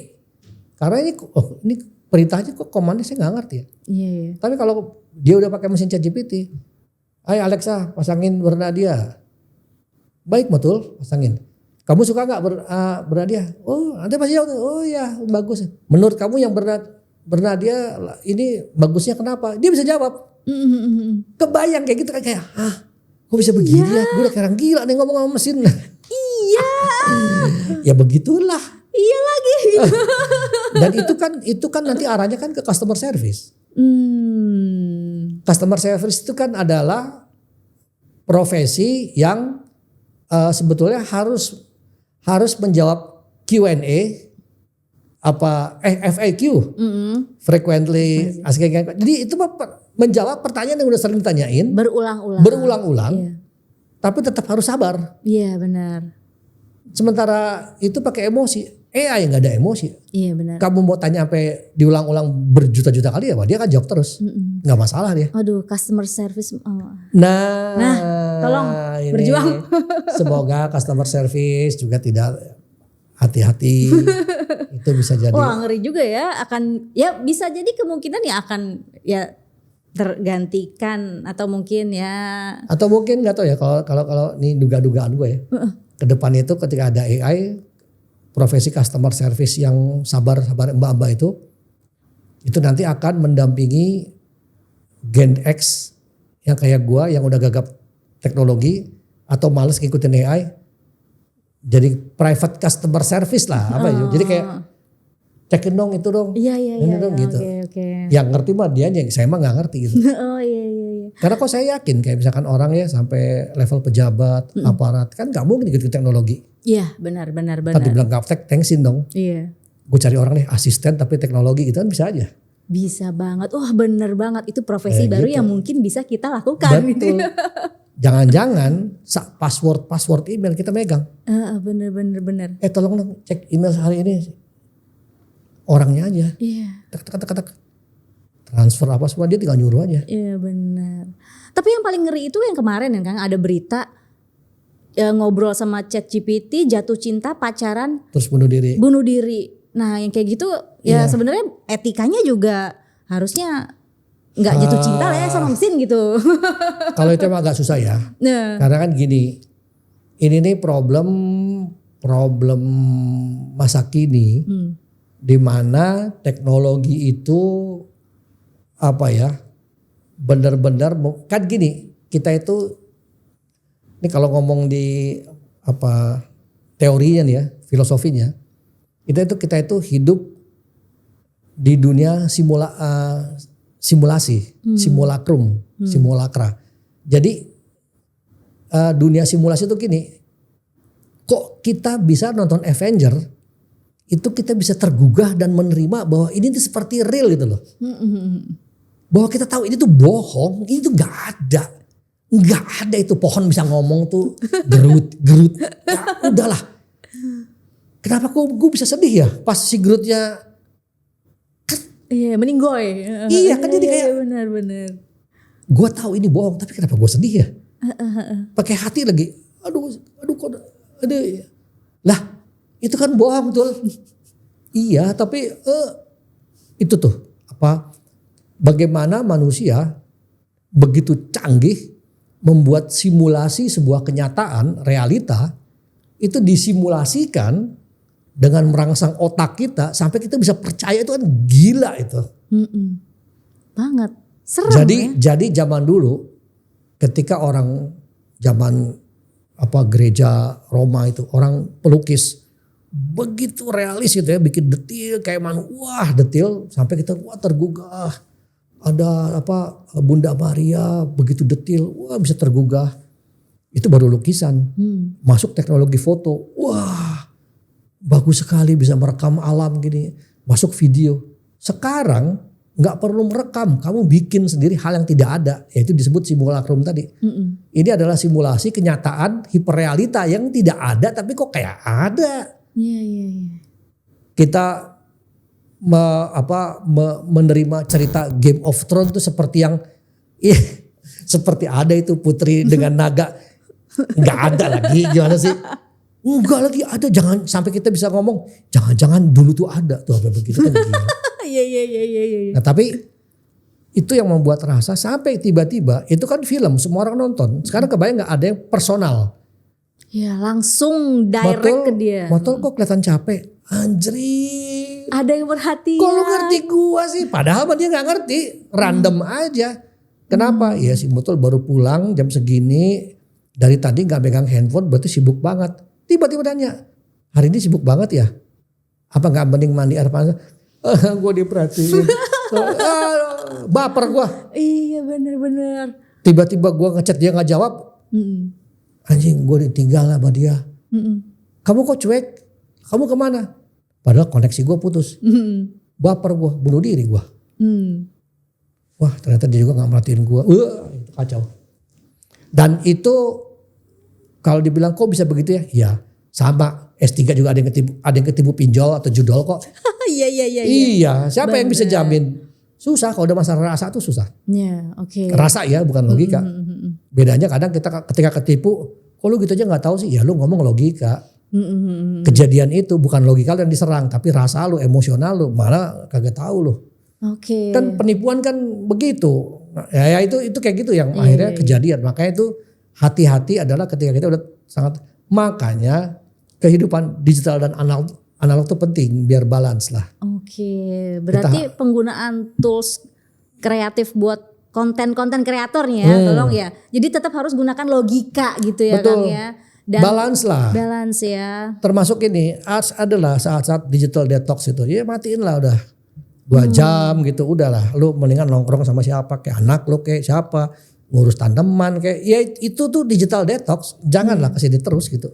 Karena ini perintahnya kok komandnya saya nggak ngerti ya. Iya. Tapi kalau dia udah pakai mesin ChatGPT. Hai Alexa, pasangin Bernadia. Baik betul, pasangin. Kamu suka nggak Bernadia? Oh, nanti pasti jawab. Oh ya, bagus. Menurut kamu yang Bernadia ini bagusnya kenapa? Dia bisa jawab. Kebayang kayak gitu kayak, kok bisa begini ya? Gue udah kayak gila nih ngomong sama mesin. Iya. Ya begitulah. Iya lagi. Dan itu kan nanti arahnya kan ke customer service. Customer service itu kan adalah profesi yang sebetulnya harus menjawab Q&A FAQ, frequently asking. Jadi itu menjawab pertanyaan yang udah sering ditanyain berulang-ulang, iya. Tapi tetap harus sabar. Iya benar. Sementara itu pakai emosi. AI nggak ada emosi. Iya benar. Kamu mau tanya sampai diulang-ulang berjuta-juta kali ya, dia kan jawab terus, nggak masalah dia. Aduh, customer service. Nah, tolong ini, berjuang. Semoga customer service juga tidak hati-hati. Itu bisa jadi. Wah ngeri juga ya, bisa jadi kemungkinan ya akan ya tergantikan atau mungkin nggak tahu ya kalau ini duga-dugaan gue ya. Ke depan itu ketika ada AI, profesi customer service yang sabar mbak-mbak itu nanti akan mendampingi Gen X yang kayak gua yang udah gagap teknologi atau males ngikutin AI, jadi private customer service lah jadi kayak cekin dong itu dong, ini dong gitu. Okay. Yang ngerti mah dia, yang saya mah nggak ngerti gitu. Iya. Karena kok saya yakin kayak misalkan orang ya sampai level pejabat, aparat kan nggak mungkin ikut teknologi. Iya benar. Tadi bilang gaptek, thanksin dong. Iya. Gue cari orang nih asisten tapi teknologi gitu kan bisa aja. Bisa banget, bener banget itu profesi baru yang mungkin bisa kita lakukan. Betul. Jangan-jangan password email kita megang. Bener. Tolong dong cek email hari ini. Orangnya aja. Iya. Tak. Transfer apa semua dia tinggal nyuruh aja. Iya benar. Tapi yang paling ngeri itu yang kemarin kan ada berita ngobrol sama ChatGPT, jatuh cinta, pacaran, terus bunuh diri. Nah yang kayak gitu ya sebenarnya etikanya juga harusnya nggak jatuh cinta lah ya sama mesin gitu. Kalau itu emang agak susah ya. Karena kan gini, ini nih problem masa kini. Di mana teknologi itu benar-benar kan gini, kita itu ini kalau ngomong di teorinya nih ya, filosofinya, kita itu hidup di dunia simulasi, simulacrum, simulacra. Jadi dunia simulasi itu gini, kok kita bisa nonton Avenger itu kita bisa tergugah dan menerima bahwa ini tuh seperti real gitu loh. Bahwa kita tahu ini tuh bohong, ini tuh gak ada. Gak ada itu pohon bisa ngomong tuh gerut. Ya udahlah. Kenapa gue bisa sedih ya pas si gerutnya. Iya meninggoy. Iya kan jadi kayak. Benar. Gue tahu ini bohong tapi kenapa gue sedih ya. Pakai hati lagi. Aduh lah. Itu kan bohong betul. Iya tapi itu tuh bagaimana manusia begitu canggih membuat simulasi sebuah kenyataan realita itu disimulasikan dengan merangsang otak kita sampai kita bisa percaya, itu kan gila itu. Banget. Serem Jadi zaman dulu ketika orang zaman gereja Roma itu orang pelukis begitu realis gitu ya, bikin detil kayak detil sampai kita tergugah. Ada Bunda Maria begitu detil, bisa tergugah. Itu baru lukisan. Masuk teknologi foto, bagus sekali bisa merekam alam gini. Masuk video. Sekarang nggak perlu merekam, kamu bikin sendiri hal yang tidak ada, yaitu disebut simulacrum tadi. Ini adalah simulasi kenyataan hiperrealita yang tidak ada tapi kok kayak ada. Iya. Kita menerima cerita Game of Thrones itu seperti yang seperti ada itu putri dengan naga. Nggak ada lagi, gimana sih? Enggak lagi ada, jangan sampai kita bisa ngomong jangan-jangan dulu tuh ada tuh apa begitu kan gila. Iya. Nah tapi Itu yang membuat rasa sampai tiba-tiba itu kan film semua orang nonton. Sekarang kebayang nggak ada yang personal. Ya langsung direct ke dia. Motor kok kelihatan capek. Anjir. Ada yang perhatian. Kok lu ngerti gua sih? Padahal dia nggak ngerti. Random aja. Kenapa? Ya si Motor baru pulang jam segini. Dari tadi nggak pegang handphone berarti sibuk banget. Tiba-tiba tanya. Hari ini sibuk banget ya? Apa nggak mending mandi air panas? Gue diperhatiin. Baper gue. Iya bener-bener. Tiba-tiba gue ngechat dia gak jawab. Anjing gue ditinggal sama dia. Kamu kok cuek? Kamu kemana? Padahal koneksi gue putus. Baper gue, bunuh diri gue. Wah ternyata dia juga gak merhatiin gue. Itu kacau. Dan itu kalau dibilang kok bisa begitu ya? Ya sama. S3 juga ada yang ketipu pinjol atau judol kok. Iya. Iya, siapa yang bisa jamin? Susah kalau udah masalah rasa tuh susah. Iya, oke. Rasa ya bukan logika. Bedanya kadang kita ketika ketipu, kok lu gitu aja nggak tahu sih? Ya lu ngomong logika. Kejadian itu bukan logika yang diserang, tapi rasa lu, emosional lu, malah kagak tahu lu. Oke. Kan penipuan kan begitu. Ya itu kayak gitu yang akhirnya kejadian. Makanya itu hati-hati adalah ketika kita udah sangat, makanya kehidupan digital dan analog itu penting biar balance lah. Oke, berarti penggunaan tools kreatif buat konten kreator nih ya, tolong ya. Jadi tetap harus gunakan logika gitu ya. Betul. Kang ya. Dan balance lah. Balance ya. Termasuk ini adalah saat-saat digital detox itu. Ya matiin lah udah 2 jam gitu udahlah. Lu mendingan nongkrong sama siapa, kayak anak lu kayak siapa, ngurus tanaman kayak ya itu tuh digital detox. Janganlah kesini terus gitu.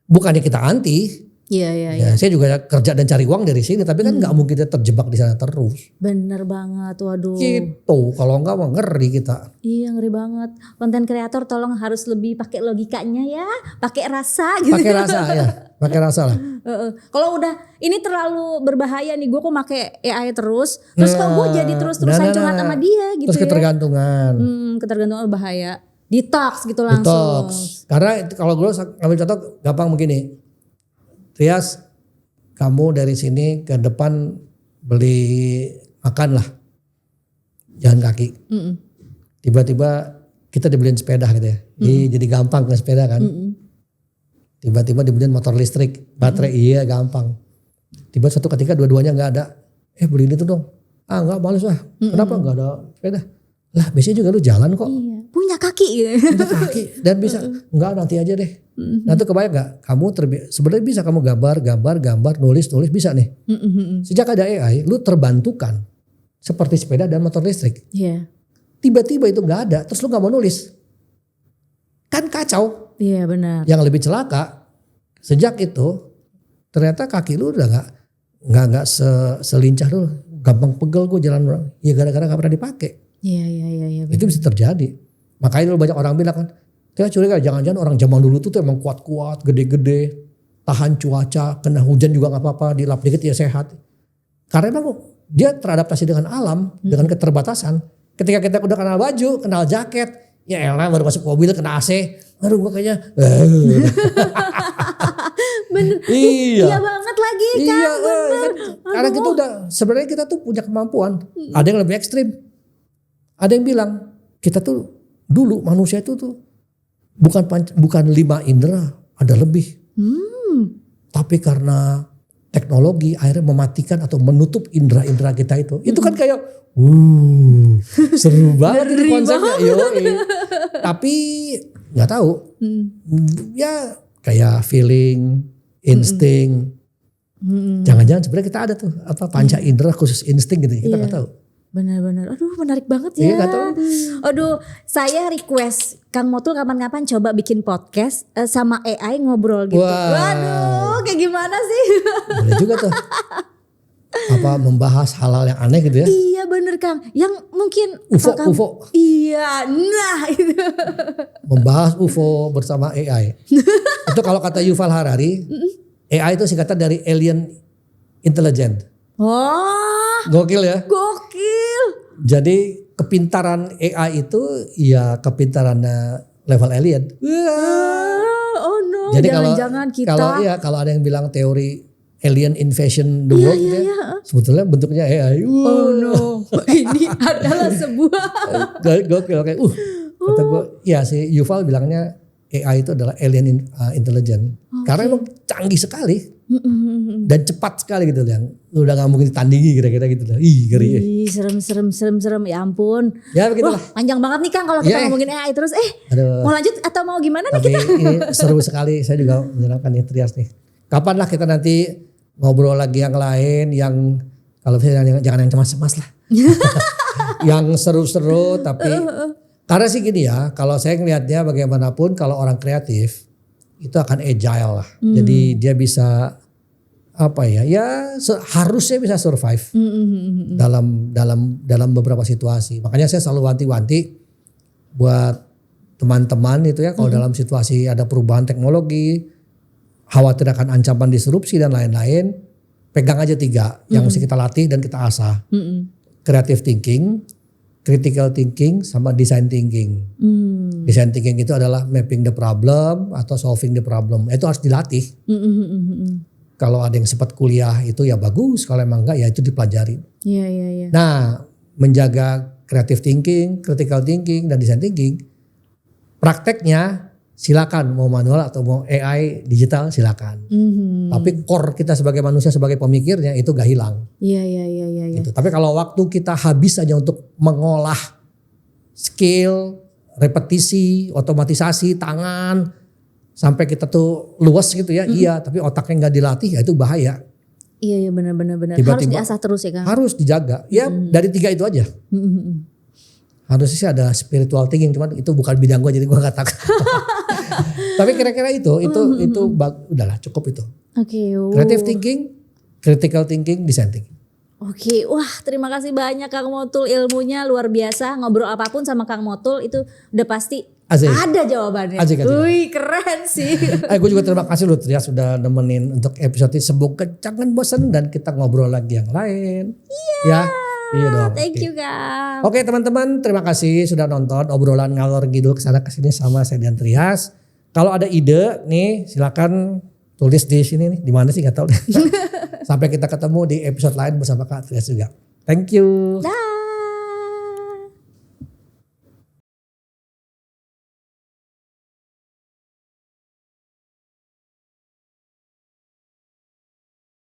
Bukannya kita anti. Iya. Ya, saya juga kerja dan cari uang dari sini, tapi kan nggak mungkin kita terjebak di sana terus. Bener banget, waduh. Gitu, kalau enggak mah ngeri kita. Iya ngeri banget. Konten kreator tolong harus lebih pakai logikanya ya, pakai rasa gitu. Pakai rasa ya, pakai rasa lah. Kalau udah ini terlalu berbahaya nih, gue kok pakai AI terus kok gue jadi terus-terusan curhat sama dia gitu. Terus ketergantungan. Ketergantungan bahaya. Detox gitu langsung. Detox. Karena kalau gue ambil contoh gampang begini. Trias, kamu dari sini ke depan beli makan lah. Jalan kaki. Tiba-tiba kita dibeliin sepeda gitu ya. Jadi gampang ke sepeda kan. Tiba-tiba dibeliin motor listrik, baterai iya gampang. Tiba suatu ketika dua-duanya gak ada. Beliin itu dong. Enggak males lah. Kenapa gak ada sepeda? Lah biasanya juga lu jalan kok. Iya. Punya kaki gitu. Punya kaki dan bisa. Enggak nanti aja deh. Nah itu kebayang gak? Kamu sebenarnya bisa kamu gambar, nulis bisa nih. Sejak ada AI lu terbantukan. Seperti sepeda dan motor listrik. Iya. Tiba-tiba itu gak ada terus lu gak mau nulis. Kan kacau. Iya benar. Yang lebih celaka sejak itu ternyata kaki lu udah gak selincah dulu. Gampang pegel gue jalan. Ya gara-gara gak pernah dipakai. Iya. Itu bisa terjadi. Makanya dulu banyak orang bilang kan, kita curiga jangan-jangan orang zaman dulu tuh emang kuat-kuat, gede-gede, tahan cuaca, kena hujan juga gak apa-apa, dilap dikit ya sehat. Karena emang dia teradaptasi dengan alam, dengan keterbatasan. Ketika kita udah kenal baju, kenal jaket, ya elah baru masuk mobil kena AC, aduh gue kayaknya. Bener. Iya banget lagi kan. Iya, karena kita udah, sebenarnya kita tuh punya kemampuan. Ada yang lebih ekstrim. Ada yang bilang, kita tuh dulu manusia itu tuh bukan 5 indera, ada lebih. Tapi karena teknologi akhirnya mematikan atau menutup indera-indera kita itu. Itu kan kayak seru banget ini konsepnya. Tapi nggak tahu. Ya kayak feeling, insting. Jangan-jangan sebenarnya kita ada tuh panca indera khusus insting gitu. Kita nggak tahu. Benar-benar. Aduh menarik banget ya. Aduh saya request Kang Motul kapan-kapan coba bikin podcast sama AI ngobrol gitu. Waduh kayak gimana sih? Boleh juga tuh. Apa membahas hal-hal yang aneh gitu ya. Iya bener Kang. Yang mungkin UFO. Iya nah itu. Membahas UFO bersama AI. Itu kalau kata Yuval Harari. AI itu singkatan dari Alien Intelligent. Gokil ya. Gokil. Jadi kepintaran AI itu ya kepintarannya level alien. Oh no. Jadi jangan-jangan kita. Kalau ada yang bilang teori alien invasion the world gitu ya. Sebetulnya bentuknya AI. Oh no, ini adalah sebuah gokil kayak kata gue ya si Yuval bilangnya AI itu adalah alien intelligence. Karena emang canggih sekali dan cepat sekali gitu yang udah nggak mungkin ditandingi kira-kira gitu lah. Ih ngeri. Ih, serem ya ampun. Ya begitulah. Panjang banget nih Kang kalau kita ngomongin AI terus. Mau lanjut atau mau gimana nih kita? Ini seru sekali. Saya juga menyenangkan nih Trias nih. Kapan lah kita nanti ngobrol lagi yang lain yang kalau misalnya jangan yang cemas-cemas lah. Yang seru-seru tapi karena sih gini ya, kalau saya ngelihatnya bagaimanapun kalau orang kreatif itu akan agile lah. Jadi dia bisa apa ya? Harusnya bisa survive dalam beberapa situasi. Makanya saya selalu wanti-wanti buat teman-teman itu ya kalau dalam situasi ada perubahan teknologi, khawatir akan ancaman disrupsi dan lain-lain, pegang aja 3 yang mesti kita latih dan kita asah. Creative thinking, critical thinking, sama design thinking. Design thinking itu adalah mapping the problem atau solving the problem. Itu harus dilatih. Kalau ada yang sempat kuliah itu ya bagus, kalau emang enggak ya itu dipelajari. Iya. Nah, menjaga creative thinking, critical thinking, dan design thinking, prakteknya silakan mau manual atau mau AI digital silakan. Tapi core kita sebagai manusia sebagai pemikirnya itu gak hilang. Iya. Gitu. Tapi kalau waktu kita habis aja untuk mengolah skill, repetisi, otomatisasi tangan sampai kita tuh luas gitu ya. Iya, tapi otaknya nggak dilatih ya itu bahaya. Iya benar. Harus diasah terus ya Kang. Harus dijaga. Ya dari 3 itu aja. Harusnya sih ada spiritual thinking, cuman itu bukan bidang gue jadi gue gak takut. Tapi kira-kira itu udahlah cukup itu. Oke. Creative thinking, critical thinking, design thinking. Oke, wah terima kasih banyak Kang Motul, ilmunya luar biasa. Ngobrol apapun sama Kang Motul itu udah pasti ada jawabannya. Asik. Wih keren sih. Gue juga terima kasih loh Trias sudah nemenin untuk episode Semoga jangan bosan dan kita ngobrol lagi yang lain. Iya dong. Thank you Kang. Oke teman-teman, terima kasih sudah nonton obrolan ngalor ngidul kesana kesini sama saya dan Trias. Kalau ada ide nih silakan tulis di sini nih, di mana sih nggak tahu. Sampai kita ketemu di episode lain bersama Kak Trias juga. Thank you. Dah.